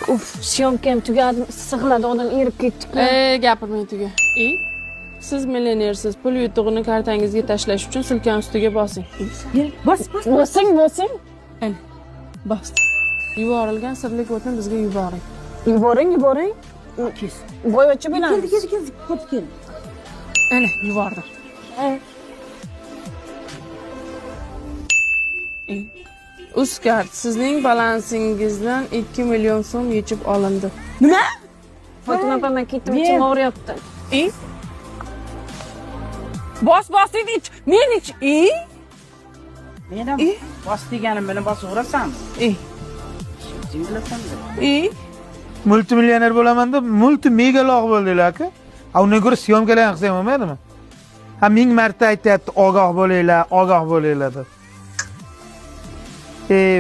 Uf, syomkam tugadi, sig'ladi, odam erib ketdik-ku. Gapirmang tuga. Siz millionersiz. Pul yutug'ini kartangizga tashlash uchun sulkan ustiga bosing. Bos. Bosing. Ana, bos. Yuborilgan sirli kodni bizga yuboring. Yuboring. Kes. Boyvachcha bilan. Kel. Ana, yubordim. Uzkart, sizning balansingizdan 2 million so'm yechib olindi. Nima? Fotima opam ketdim, ichim og'riyapti. Bos dedi. Men Men ham bos deganim bilan bosaverasan. Multimillioner bo'laman deb multimega loq bo'ldinglar aka. Undan ko'ra syomkalar qilsam bo'lmaydimi? 1000 marta aytayapti, ogoh bo'linglar deb. Ey,